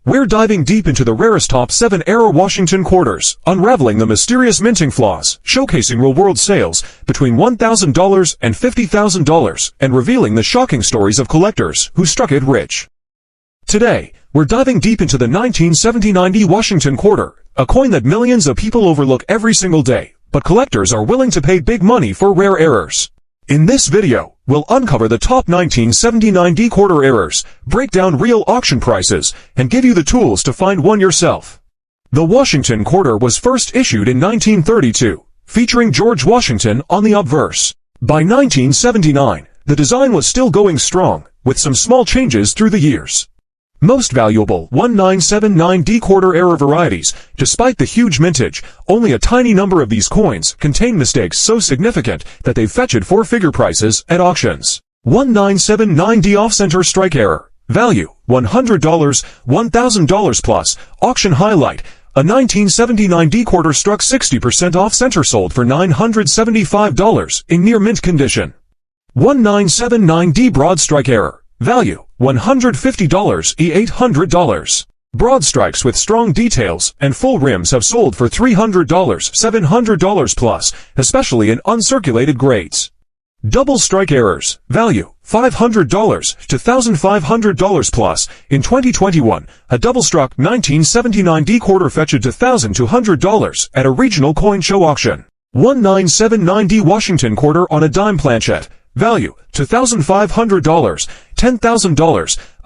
We're diving deep into the rarest top 7 era Washington quarters, unraveling the mysterious minting flaws, showcasing real-world sales between $1,000 and $50,000, and revealing the shocking stories of collectors who struck it rich. Today, we're diving deep into the 1979 Washington quarter, a coin that millions of people overlook every single day, but collectors are willing to pay big money for rare errors. In this video, we'll uncover the top 1979 quarter errors, break down real auction prices, and give you the tools to find one yourself. The Washington quarter was first issued in 1932, featuring George Washington on the obverse. By 1979, the design was still going strong, with some small changes through the years. Most valuable 1979 quarter era varieties. Despite the huge mintage, only a tiny number of these coins contain mistakes so significant that they've fetched four-figure prices at auctions. 1979 off-center strike error. Value, $100, $1,000 plus. Auction highlight. A 1979 quarter struck 60% off-center, sold for $975 in near-mint condition. 1979 broad strike error. Value, $150, $800. Broad strikes with strong details and full rims have sold for $300, $700 plus, especially in uncirculated grades. Double strike errors. Value, $500 to $1,500 plus. In 2021, a double-struck 1979 quarter fetched $1,200 at a regional coin show auction. 1979 Washington quarter on a dime planchette. Value, $2,500, $10,000. A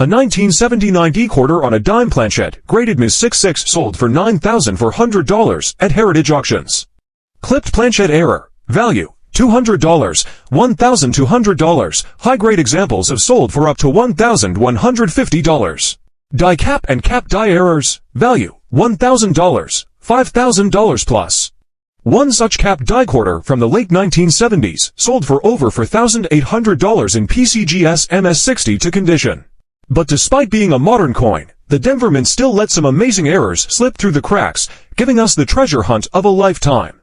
1979 quarter on a dime planchette, graded Ms. 66, sold for $9,400 at heritage auctions. Clipped planchette error. Value, $200, $1,200. High-grade examples have sold for up to $1,150. Die cap and cap die errors. Value, $1,000, $5,000 plus. One such cap die quarter from the late 1970s sold for over $4,800 in PCGS MS60 to condition. But despite being a modern coin, the Denver Mint still let some amazing errors slip through the cracks, giving us the treasure hunt of a lifetime.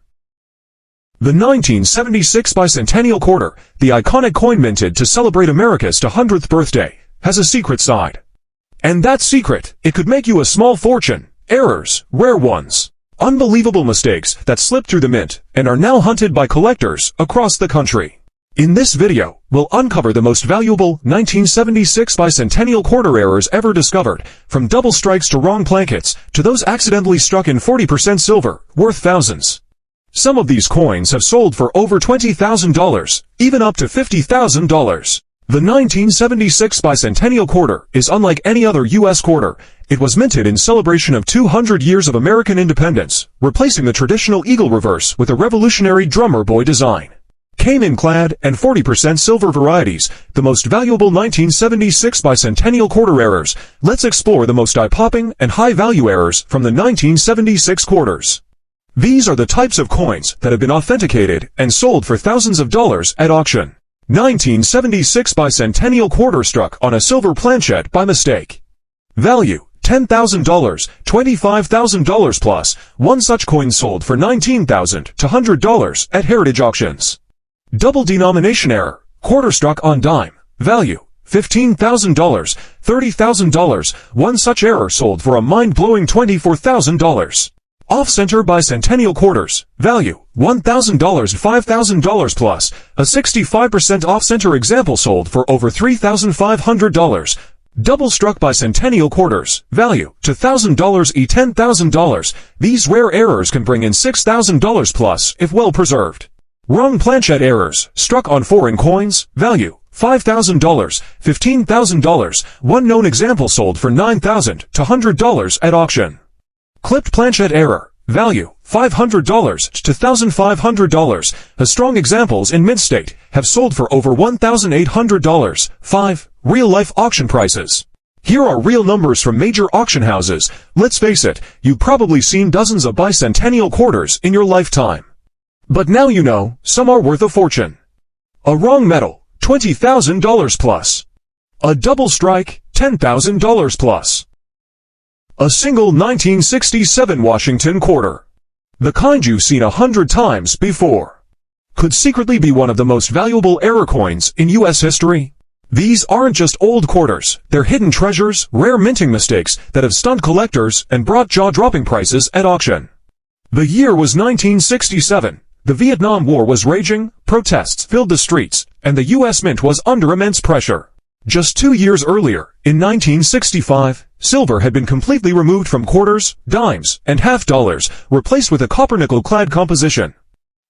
The 1976 bicentennial quarter, the iconic coin minted to celebrate America's 200th birthday, has a secret side. And that secret, it could make you a small fortune. Errors, rare ones. Unbelievable mistakes that slipped through the mint and are now hunted by collectors across the country. In this video, we'll uncover the most valuable 1976 bicentennial quarter errors ever discovered, from double strikes to wrong plankets, to those accidentally struck in 40% silver, worth thousands. Some of these coins have sold for over $20,000, even up to $50,000. The 1976 bicentennial quarter is unlike any other U.S. quarter. It was minted in celebration of 200 years of American independence, replacing the traditional eagle reverse with a revolutionary drummer boy design. Came in clad and 40% silver varieties, the most valuable 1976 bicentennial quarter errors. Let's explore the most eye-popping and high-value errors from the 1976 quarters. These are the types of coins that have been authenticated and sold for thousands of dollars at auction. 1976 bicentennial quarter struck on a silver planchette by mistake. Value, $10,000, $25,000 plus. One such coin sold for $19,000 to $100 at heritage auctions. Double denomination error. Quarter struck on dime. Value, $15,000, $30,000. One such error sold for a mind-blowing $24,000. Off-center bicentennial quarters. Value, $1,000 to $5,000 plus. A 65% off-center example sold for over $3,500. Double-struck bicentennial quarters. Value, $2,000 $10,000. These rare errors can bring in $6,000 plus if well preserved. Wrong planchette errors. Struck on foreign coins. Value, $5,000, $15,000. One known example sold for $9,000 to $100 at auction. Clipped planchette error. Value, $500 to $1,500. A strong examples in mint state have sold for over $1,800. 5. Real-life auction prices. Here are real numbers from major auction houses. Let's face it, you've probably seen dozens of bicentennial quarters in your lifetime. But now you know, some are worth a fortune. A wrong metal, $20,000 plus. A double strike, $10,000 plus. A single 1967 Washington quarter. The kind you've seen 100 times before. Could secretly be one of the most valuable error coins in U.S. history. These aren't just old quarters, they're hidden treasures, rare minting mistakes that have stunned collectors and brought jaw-dropping prices at auction. The year was 1967. The Vietnam War was raging, protests filled the streets, and the U.S. Mint was under immense pressure. Just 2 years earlier, in 1965, silver had been completely removed from quarters, dimes, and half-dollars, replaced with a copper-nickel-clad composition.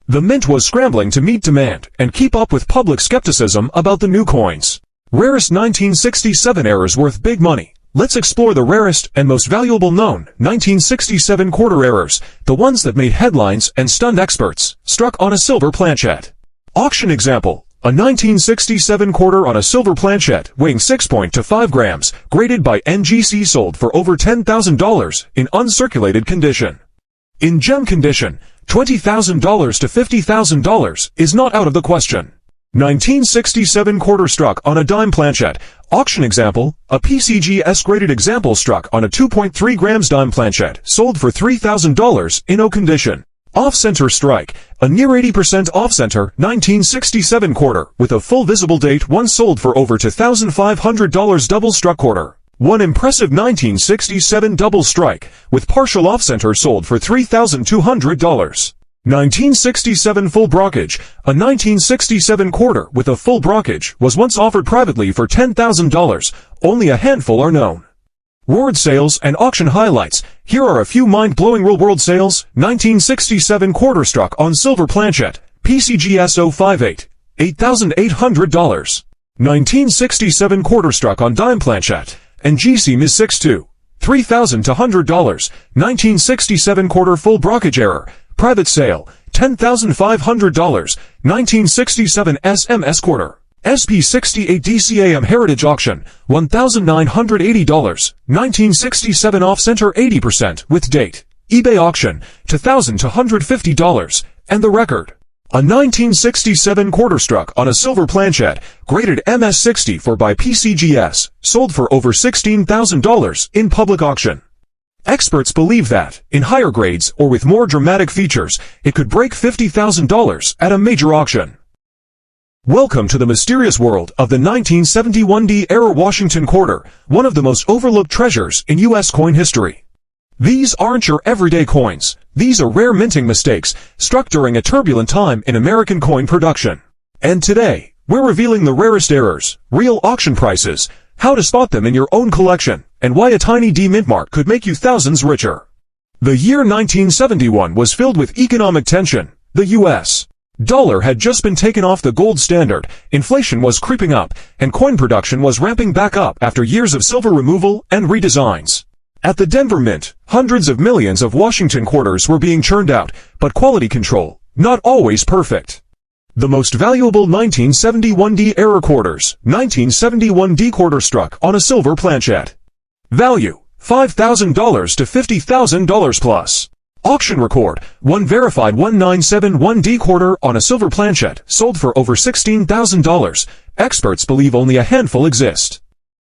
The mint was scrambling to meet demand and keep up with public skepticism about the new coins. Rarest 1967 errors worth big money. Let's explore the rarest and most valuable known 1967 quarter errors, the ones that made headlines and stunned experts, struck on a silver planchet. Auction example. A 1967 quarter on a silver planchet weighing 6.25 grams, graded by NGC, sold for over $10,000 in uncirculated condition. In gem condition, $20,000 to $50,000 is not out of the question. 1967 quarter struck on a dime planchet. Auction example. A PCGS graded example struck on a 2.3 grams dime planchet, sold for $3,000 in O condition. Off-center strike. A near 80% off-center 1967 quarter with a full visible date, once sold for over $2,500 double struck quarter. One impressive 1967 double strike with partial off-center sold for $3,200. 1967 full brockage. A 1967 quarter with a full brockage was once offered privately for $10,000. Only a handful are known. World sales and auction highlights. Here are a few mind-blowing real-world sales. 1967 quarter struck on silver planchet. PCGS 058. $8,800. 1967 quarter struck on dime planchet. And GC Ms 62. $3,200. 1967 quarter full brockage error. Private sale. $10,500. 1967 SMS quarter. SP68 DCAM Heritage Auction, $1,980. 1967 off-center 80% with date. eBay auction, $2,250. And the record. A 1967 quarter struck on a silver planchet, graded MS64 by PCGS, sold for over $16,000 in public auction. Experts believe that, in higher grades or with more dramatic features, it could break $50,000 at a major auction. Welcome to the mysterious world of the 1971 D-era Washington quarter, one of the most overlooked treasures in U.S. coin history. These aren't your everyday coins. These are rare minting mistakes, struck during a turbulent time in American coin production. And today, we're revealing the rarest errors, real auction prices, how to spot them in your own collection, and why a tiny D mint mark could make you thousands richer. The year 1971 was filled with economic tension. The U.S. dollar had just been taken off the gold standard, inflation was creeping up, and coin production was ramping back up after years of silver removal and redesigns. At the Denver Mint, hundreds of millions of Washington quarters were being churned out, but quality control, not always perfect. The most valuable 1971 D-era quarters. 1971 D quarter struck on a silver planchet. Value, $5,000 to $50,000 plus. Auction record. One verified 1971 D quarter on a silver planchet, sold for over $16,000. Experts believe only a handful exist.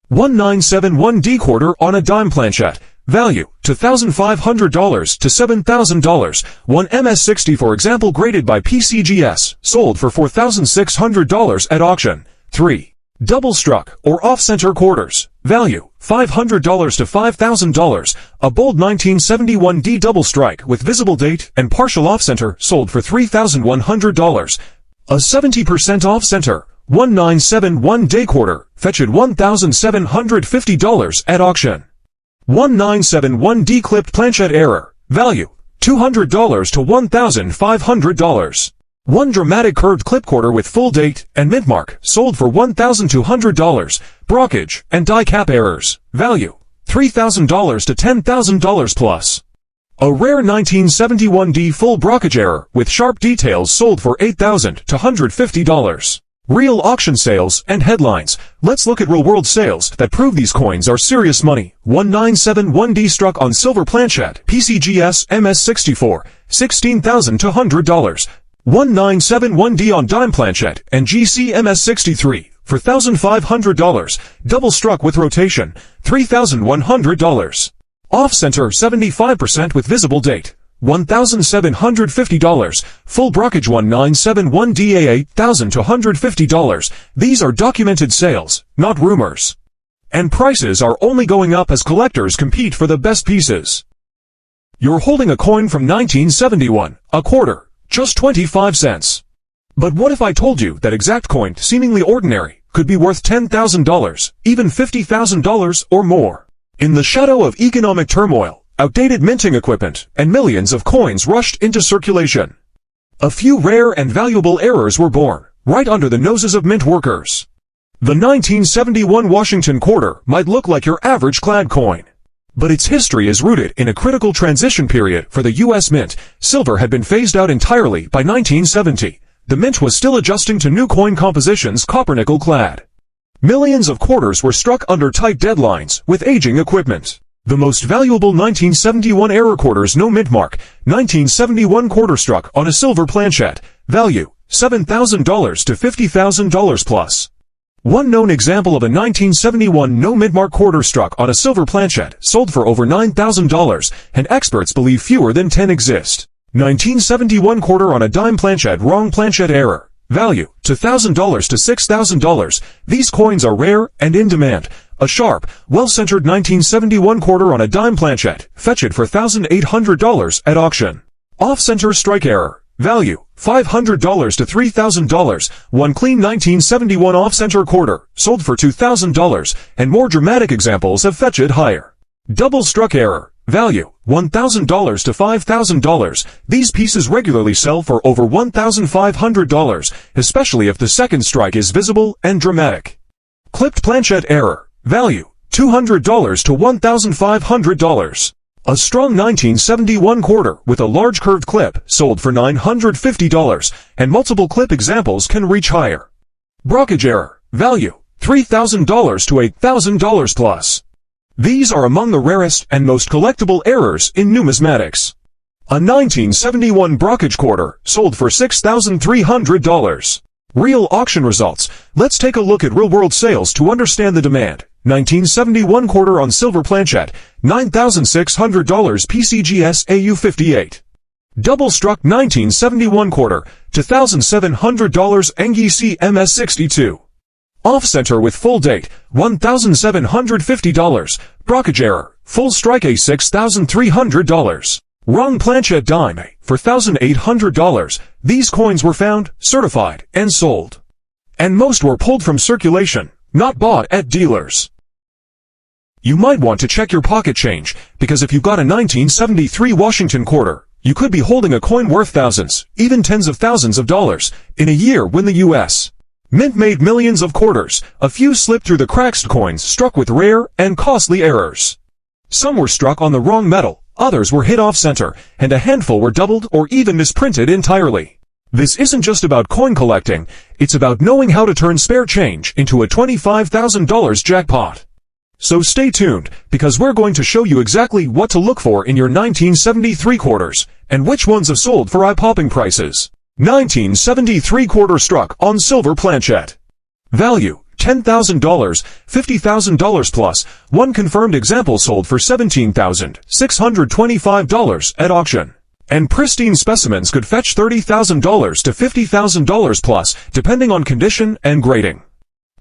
1971 D quarter on a dime planchet. Value, $2,500 to $7,000. One MS60, for example, graded by PCGS, sold for $4,600 at auction. 3. Double struck or off-center quarters. Value, $500 to $5,000. A bold 1971 D double strike with visible date and partial off-center, sold for $3,100. A 70% off-center 1971 day quarter, fetched $1,750 at auction. 1971 D clipped planchet error. Value, $200 to $1,500. One dramatic curved clip quarter with full date and mint mark, sold for $1,200. Brockage and die cap errors. Value, $3,000 to $10,000 plus. A rare 1971 D full brockage error with sharp details, sold for $8,000 to $150. Real auction sales and headlines. Let's look at real-world sales that prove these coins are serious money. 1971 D struck on silver planchet, PCGS MS64, $16,200. 1971 D on dime planchet and GC MS63 for $1,500. Double struck with rotation, $3,100. Off-center 75% with visible date. $1,750. Full brockage 1971DA $8,250. These are documented sales, not rumors. And prices are only going up as collectors compete for the best pieces. You're holding a coin from 1971, a quarter, just 25 cents. But what if I told you that exact coin, seemingly ordinary, could be worth $10,000, even $50,000 or more? In the shadow of economic turmoil, outdated minting equipment, and millions of coins rushed into circulation, a few rare and valuable errors were born, right under the noses of mint workers. The 1971 Washington quarter might look like your average clad coin, but its history is rooted in a critical transition period for the U.S. Mint. Silver had been phased out entirely by 1970. The mint was still adjusting to new coin compositions, copper-nickel clad. Millions of quarters were struck under tight deadlines with aging equipment. The most valuable 1971 era quarters, no mint mark. 1971 quarter struck on a silver planchette. Value, $7,000 to $50,000 plus. One known example of a 1971 no mint mark quarter struck on a silver planchette sold for over $9,000, and experts believe fewer than 10 exist. 1971 quarter on a dime planchette, wrong planchette error. Value, $2,000 to $6,000. These coins are rare and in demand. A sharp, well-centered 1971 quarter on a dime planchette. Fetch it for $1,800 at auction. Off-center strike error. Value, $500 to $3,000. One clean 1971 off-center quarter, sold for $2,000, and more dramatic examples have fetched it higher. Double struck error. Value, $1,000 to $5,000. These pieces regularly sell for over $1,500, especially if the second strike is visible and dramatic. Clipped planchette error. Value, $200 to $1,500. A strong 1971 quarter with a large curved clip sold for $950, and multiple clip examples can reach higher. Brockage error. Value, $3,000 to $8,000 plus. These are among the rarest and most collectible errors in numismatics. A 1971 brockage quarter sold for $6,300. Real auction results. Let's take a look at real-world sales to understand the demand. 1971 quarter on silver planchette, $9,600 PCGS AU58. Double struck 1971 quarter, $2,700 NGC MS62. Off-center with full date, $1,750. Brockage error, full strike A $6,300. Wrong planchette dime for $1,800. These coins were found, certified, and sold. And most were pulled from circulation, not bought at dealers. You might want to check your pocket change, because if you've got a 1973 Washington quarter, you could be holding a coin worth thousands, even tens of thousands of dollars, in a year when the U.S. Mint made millions of quarters. A few slipped through the cracks, coins struck with rare and costly errors. Some were struck on the wrong metal, others were hit off-center, and a handful were doubled or even misprinted entirely. This isn't just about coin collecting, it's about knowing how to turn spare change into a $25,000 jackpot. So stay tuned, because we're going to show you exactly what to look for in your 1973 quarters, and which ones have sold for eye-popping prices. 1973 quarter struck on silver planchette. Value, $10,000, $50,000 plus. One confirmed example sold for $17,625 at auction. And pristine specimens could fetch $30,000 to $50,000 plus, depending on condition and grading.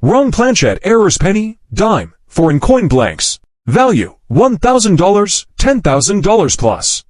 Wrong planchette errors, penny, dime, foreign coin blanks. Value, $1,000, $10,000 plus.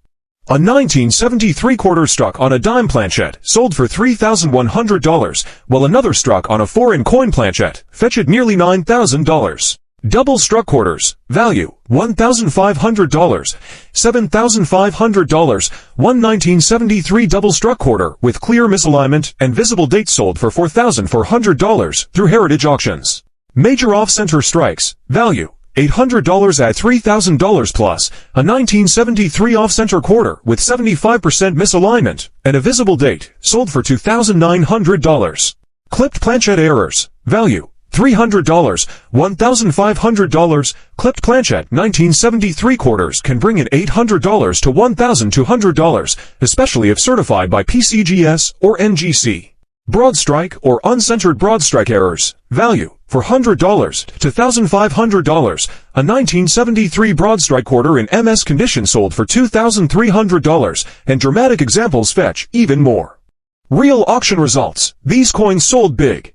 A 1973 quarter struck on a dime planchette sold for $3,100, while another struck on a foreign coin planchette fetched nearly $9,000. Double struck quarters. Value, $1,500, $7,500. One 1973 double struck quarter with clear misalignment and visible date sold for $4,400 through heritage auctions. Major off-center strikes. Value, $800 at $3,000 plus. A 1973 off-center quarter with 75% misalignment and a visible date sold for $2,900. Clipped planchette errors. Value, $300, $1,500. Clipped planchette 1973 quarters can bring in $800 to $1,200, especially if certified by PCGS or NGC. Broad strike or uncentered broad strike errors. Value, $400 to $1,500. A 1973 broad strike quarter in MS condition sold for $2,300, and dramatic examples fetch even more. Real auction results. These coins sold big.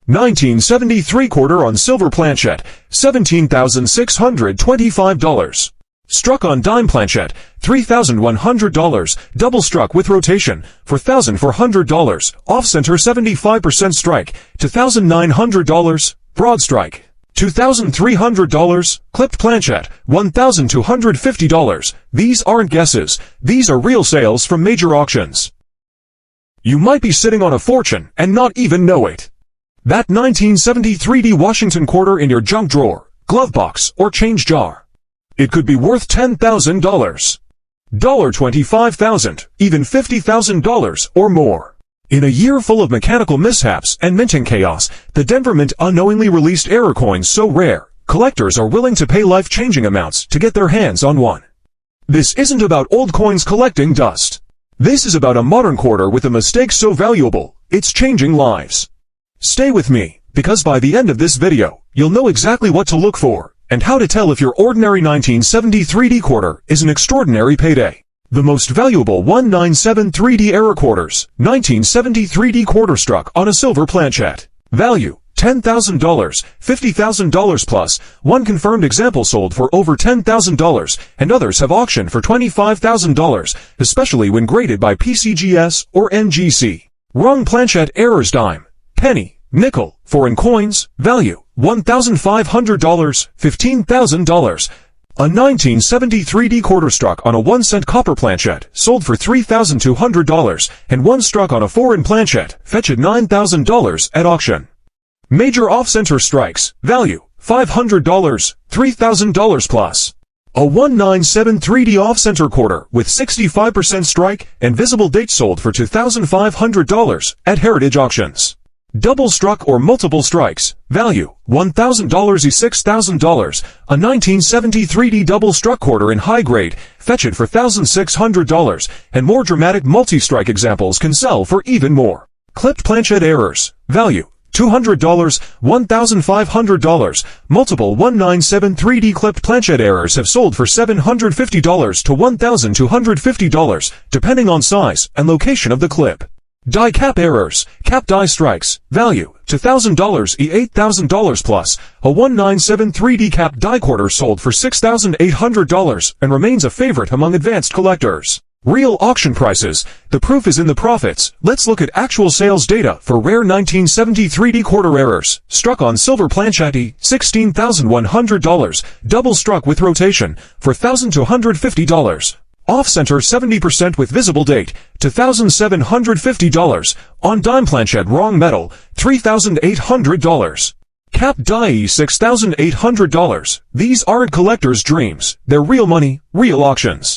1973 quarter on silver planchette, $17,625. Struck on dime planchette, $3,100, double struck with rotation, $4,400, off-center 75% strike, $2,900, broad strike, $2,300, clipped planchette, $1,250. These aren't guesses, these are real sales from major auctions. You might be sitting on a fortune and not even know it. That 1973 Washington quarter in your junk drawer, glove box, or change jar. It could be worth $10,000, $25,000, even $50,000 or more. In a year full of mechanical mishaps and minting chaos, the Denver Mint unknowingly released error coins so rare, collectors are willing to pay life-changing amounts to get their hands on one. This isn't about old coins collecting dust. This is about a modern quarter with a mistake so valuable, it's changing lives. Stay with me, because by the end of this video, you'll know exactly what to look for, and how to tell if your ordinary 1973 quarter is an extraordinary payday. The most valuable 1973 error quarters, 1973 quarter struck on a silver planchette. Value, $10,000, $50,000 plus. One confirmed example sold for over $10,000, and others have auctioned for $25,000, especially when graded by PCGS or NGC. Wrong planchette errors dime, penny, nickel, foreign coins, value, $1,500, $15,000. A 1973 quarter struck on a 1-cent copper planchette sold for $3,200, and one struck on a foreign planchette fetched $9,000 at auction. Major off-center strikes, value, $500, $3,000 plus. A 1973 off-center quarter with 65% strike and visible date sold for $2,500 at Heritage Auctions. Double struck or multiple strikes, value, $1,000 $6,000, a 1973 double struck quarter in high grade, fetched for $1,600, and more dramatic multi-strike examples can sell for even more. Clipped planchette errors, value, $200, $1,500, multiple 1973 clipped planchette errors have sold for $750 to $1,250, depending on size and location of the clip. Die cap errors, cap die strikes, value, $2,000 $8,000 plus. A 1973 cap die quarter sold for $6,800 and remains a favorite among advanced collectors. Real auction prices, the proof is in the profits. Let's look at actual sales data for rare 1973 quarter errors. Struck on silver planchette, $16,100, double struck with rotation, for $1,250. Off-center 70% with visible date, $2,750. On dime planchette wrong metal, $3,800. Cap die $6,800. These aren't collectors' dreams, they're real money, real auctions.